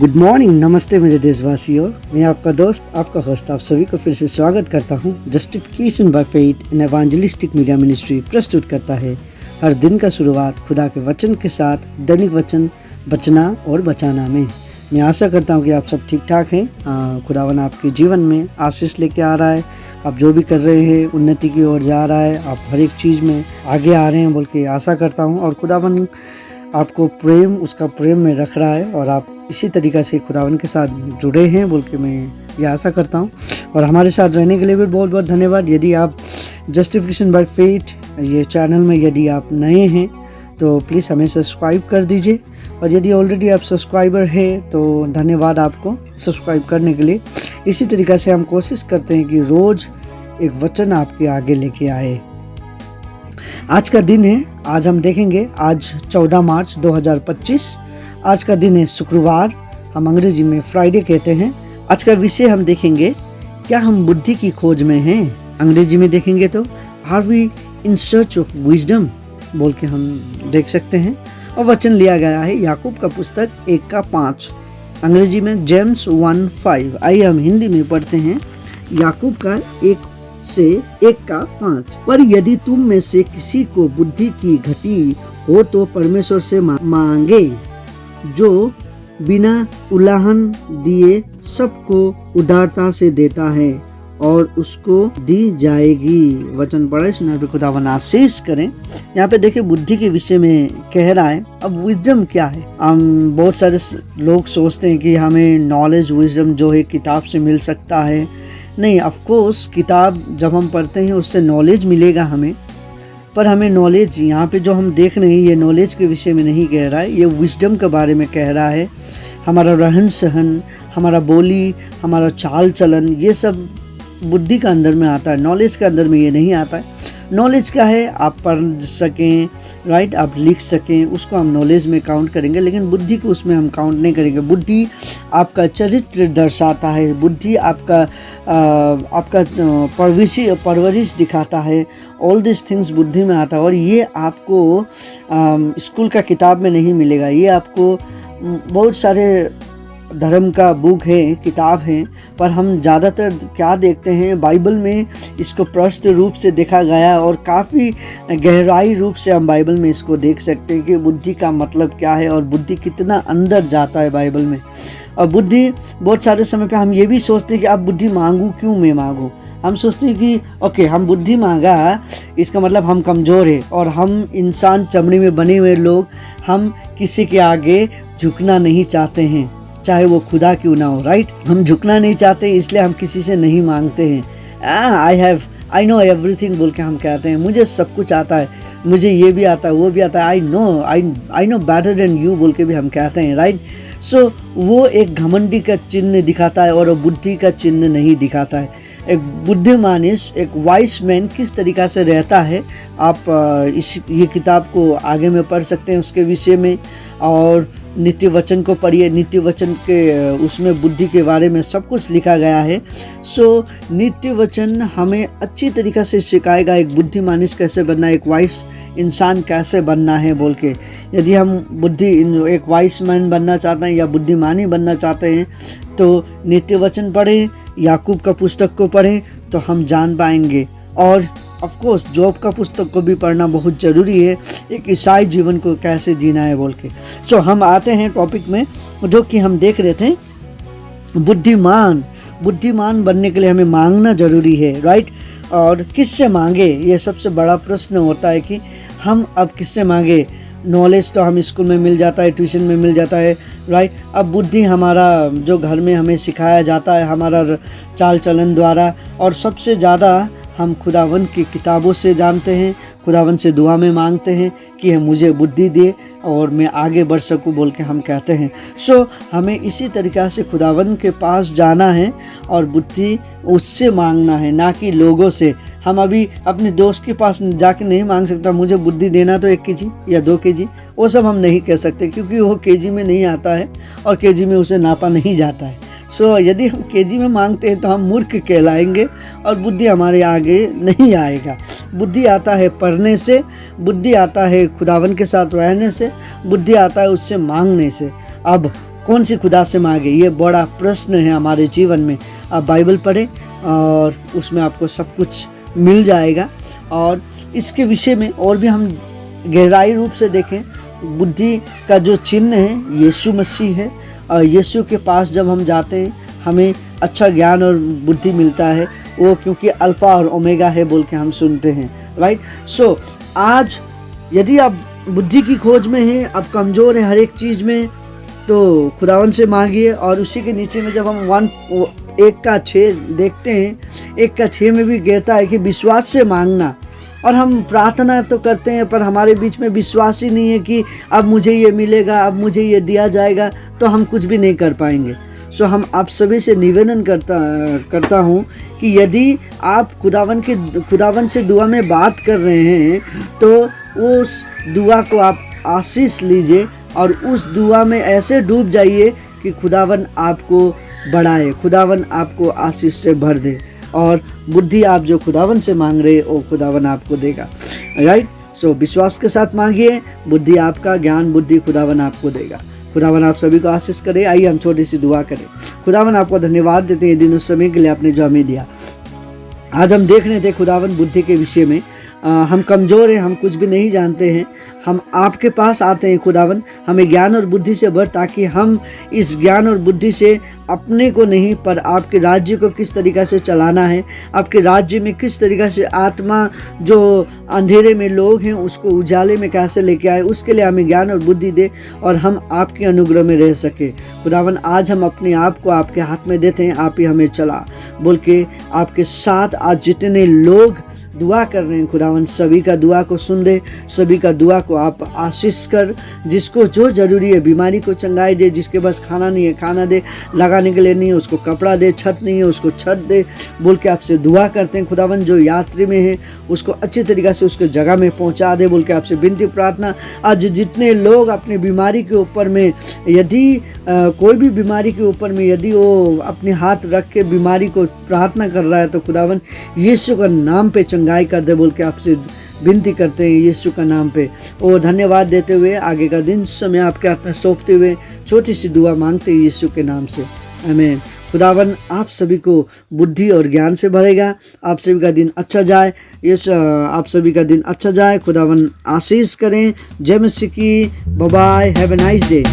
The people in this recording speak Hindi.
गुड मॉर्निंग, नमस्ते मेरे देशवासियों। मैं आपका दोस्त, आपका होस्ट, आप सभी को फिर से स्वागत करता हूँ। Justification by faith in evangelistic media ministry प्रस्तुत करता है हर दिन का शुरुआत खुदा के वचन के साथ, दैनिक वचन बचना और बचाना में। मैं आशा करता हूँ कि आप सब ठीक ठाक हैं। खुदावन आपके जीवन में आशीष लेके आ रहा है। आप जो भी कर रहे हैं उन्नति की ओर जा रहा है। आप हर एक चीज़ में आगे आ रहे हैं बोल के आशा करता हूँ। और खुदावन आपको उसका प्रेम में रख रहा है और आप इसी तरीक़ा से खुदावन के साथ जुड़े हैं बोल के मैं ये आशा करता हूँ। और हमारे साथ रहने के लिए भी बहुत बहुत धन्यवाद। यदि आप जस्टिफिकेशन बाय फेथ ये चैनल में यदि आप नए हैं तो प्लीज़ हमें सब्सक्राइब कर दीजिए। और यदि ऑलरेडी आप सब्सक्राइबर हैं तो धन्यवाद आपको सब्सक्राइब करने के लिए। इसी तरीक़ा से हम कोशिश करते हैं कि रोज़ एक वचन आपके आगे लेके आए। आज का दिन है, आज हम देखेंगे, आज 14 मार्च 2025 आज का दिन है, शुक्रवार, हम अंग्रेजी में फ्राइडे कहते हैं। आज का विषय हम देखेंगे, क्या हम बुद्धि की खोज में हैं। अंग्रेजी में देखेंगे तो are we in search of wisdom बोल के हम देख सकते हैं। और वचन लिया गया है याकूब का पुस्तक 1:5, अंग्रेजी में जेम्स 1:5। आइए हम हिंदी में पढ़ते हैं याकूब का 1:5। पर यदि तुम में से किसी को बुद्धि की घटी हो तो परमेश्वर से मांगे, जो बिना उलाहन दिए सबको उदारता से देता है और उसको दी जाएगी। वचन पढ़े सुना पे खुदावन आशीष करें। यहाँ पे देखिए बुद्धि के विषय में कह रहा है। अब विजडम क्या है? हम बहुत सारे लोग सोचते हैं कि हमें नॉलेज विजडम जो है किताब से मिल सकता है। नहीं, ऑफ कोर्स किताब जब हम पढ़ते हैं उससे नॉलेज मिलेगा हमें, पर हमें नॉलेज यहाँ पे जो हम देख रहे हैं ये नॉलेज के विषय में नहीं कह रहा है, ये विजडम के बारे में कह रहा है। हमारा रहन सहन, हमारा बोली, हमारा चाल चलन, ये सब बुद्धि का अंदर में आता है, नॉलेज के अंदर में ये नहीं आता है। नॉलेज क्या है? आप पढ़ सकें, राइट, आप लिख सकें, उसको हम नॉलेज में काउंट करेंगे, लेकिन बुद्धि को उसमें हम काउंट नहीं करेंगे। बुद्धि आपका चरित्र दर्शाता है, बुद्धि आपका परवरिश दिखाता है। ऑल दिस थिंग्स बुद्धि में आता है। और ये आपको स्कूल का किताब में नहीं मिलेगा। ये आपको बहुत सारे धर्म का बुक है, किताब है, पर हम ज़्यादातर क्या देखते हैं, बाइबल में इसको प्रस्त रूप से देखा गया और काफ़ी गहराई रूप से हम बाइबल में इसको देख सकते हैं कि बुद्धि का मतलब क्या है और बुद्धि कितना अंदर जाता है बाइबल में। और बुद्धि बहुत सारे समय पे हम ये भी सोचते हैं कि अब बुद्धि मांगूँ क्यों मैं मांगूँ। हम सोचते हैं कि ओके, हम बुद्धि मांगा इसका मतलब हम कमज़ोर है और हम इंसान चमड़ी में बने हुए लोग, हम किसी के आगे झुकना नहीं चाहते हैं, चाहे वो खुदा क्यों ना हो, राइट। हम झुकना नहीं चाहते, इसलिए हम किसी से नहीं मांगते हैं। आई नो एवरीथिंग बोल के हम कहते हैं, मुझे सब कुछ आता है, मुझे ये भी आता है, वो भी आता है, I know better than you बोल के भी हम कहते हैं, राइट। सो वो एक घमंडी का चिन्ह दिखाता है और बुद्धि का चिन्ह नहीं दिखाता है। एक बुद्धिमान, एक वाइस मैन किस तरीक़ा से रहता है, आप ये किताब को आगे में पढ़ सकते हैं उसके विषय में। और नित्य वचन को पढ़िए, नित्य वचन के उसमें बुद्धि के बारे में सब कुछ लिखा गया है। सो नित्य वचन हमें अच्छी तरीक़ा से सिखाएगा एक बुद्धिमान कैसे बनना है, एक वाइस इंसान कैसे बनना है बोल के। यदि हम एक वाइस मैन बनना चाहते हैं या बुद्धिमानी बनना चाहते हैं तो नित्य वचन पढ़ें, याकूब का पुस्तक को पढ़ें तो हम जान पाएंगे। और ऑफ कोर्स जॉब का पुस्तक को भी पढ़ना बहुत ज़रूरी है, एक ईसाई जीवन को कैसे जीना है बोल के। सो हम आते हैं टॉपिक में, जो कि हम देख रहे थे बुद्धिमान बनने के लिए हमें मांगना ज़रूरी है, राइट। और किससे मांगे, ये सबसे बड़ा प्रश्न होता है कि हम अब किससे मांगे। नॉलेज तो हम स्कूल में मिल जाता है, ट्यूशन में मिल जाता है, राइट। अब बुद्धि हमारा जो घर में हमें सिखाया जाता है, हमारा चाल चलन द्वारा। और सबसे ज़्यादा हम खुदावन की किताबों से जानते हैं, खुदावन से दुआ में मांगते हैं कि मुझे बुद्धि दे और मैं आगे बढ़ सकूं बोल के हम कहते हैं। सो हमें इसी तरीक़ा से खुदावन के पास जाना है और बुद्धि उससे मांगना है, ना कि लोगों से। हम अभी अपने दोस्त के पास जाके नहीं मांग सकता, मुझे बुद्धि देना तो 1 kg या 2 kg, वो सब हम नहीं कह सकते क्योंकि वो kg में नहीं आता है और kg में उसे नापा नहीं जाता है। सो यदि हम kg में मांगते हैं तो हम मूर्ख कहलाएंगे और बुद्धि हमारे आगे नहीं आएगा। बुद्धि आता है पढ़ने से, बुद्धि आता है खुदावन के साथ रहने से, बुद्धि आता है उससे मांगने से। अब कौन सी खुदा से मांगे, ये बड़ा प्रश्न है हमारे जीवन में। आप बाइबल पढ़ें और उसमें आपको सब कुछ मिल जाएगा। और इसके विषय में और भी हम गहराई रूप से देखें, बुद्धि का जो चिन्ह है यीशु मसीह है। और यीशु के पास जब हम जाते हैं हमें अच्छा ज्ञान और बुद्धि मिलता है, वो क्योंकि अल्फ़ा और ओमेगा है बोल के हम सुनते हैं, राइट। सो आज यदि आप बुद्धि की खोज में हैं, आप कमज़ोर हैं हर एक चीज़ में, तो खुदावन से मांगिए। और उसी के नीचे में जब हम 1:6 देखते हैं, 1:6 में भी कहता है कि विश्वास से मांगना। और हम प्रार्थना तो करते हैं पर हमारे बीच में विश्वास ही नहीं है कि अब मुझे ये मिलेगा, अब मुझे ये दिया जाएगा, तो हम कुछ भी नहीं कर पाएंगे। सो हम आप सभी से निवेदन करता हूँ कि यदि आप खुदावन से दुआ में बात कर रहे हैं तो उस दुआ को आप आशीष लीजिए और उस दुआ में ऐसे डूब जाइए कि खुदावन आपको बढ़ाए, खुदावन आपको आशीष से भर दे। और बुद्धि आप जो खुदावन से मांग रहे हो वो खुदावन आपको देगा, राइट। सो विश्वास के साथ मांगिए, बुद्धि आपका, ज्ञान बुद्धि खुदावन आपको देगा। खुदावन आप सभी को आशीष करे। आइए हम छोटी सी दुआ करें। खुदावन आपको धन्यवाद देते हैं दिन उस समय के लिए आपने जो हमें दिया। आज हम देख रहे थे खुदावन बुद्धि के विषय में, हम कमज़ोर हैं, हम कुछ भी नहीं जानते हैं, हम आपके पास आते हैं खुदावन, हमें ज्ञान और बुद्धि से भर, ताकि हम इस ज्ञान और बुद्धि से अपने को नहीं पर आपके राज्य को किस तरीक़ा से चलाना है, आपके राज्य में किस तरीक़ा से आत्मा जो अंधेरे में लोग हैं उसको उजाले में कैसे लेके आए, उसके लिए हमें ज्ञान और बुद्धि दे और हम आपके अनुग्रह में रह सके। खुदावन आज हम अपने आप को आपके हाथ में देते हैं, आप ही हमें चला बोल के आपके साथ आज जितने लोग दुआ कर रहे हैं खुदावन सभी का दुआ को सुन दे, सभी का दुआ को आप आशीष कर। जिसको जो जरूरी है बीमारी को चंगाई दे, जिसके पास खाना नहीं है खाना दे, लगाने के लिए नहीं है उसको कपड़ा दे, छत नहीं है उसको छत दे बोल के आपसे दुआ करते हैं खुदावन। जो यात्री में है उसको अच्छी तरीक़ा से उसके जगह में पहुंचा दे बोल के आपसे विनती प्रार्थना। आज जितने लोग अपने बीमारी के ऊपर में यदि कोई भी बीमारी के ऊपर में यदि वो अपने हाथ रख के बीमारी को प्रार्थना कर रहा है तो खुदावन यीशु का नाम पे चंगाई कर दे बोल के आपसे विनती करते हैं यीशु का नाम पे। और धन्यवाद देते हुए आगे का दिन समय आपके हाथ में सौंपते हुए छोटी सी दुआ मांगते हैं यीशु के नाम से, आमीन। खुदावन आप सभी को बुद्धि और ज्ञान से भरेगा। आप सभी का दिन अच्छा जाए, आप सभी का दिन अच्छा जाए। खुदावन आशीष करें। जय मसीह की। Bye bye, have a nice day.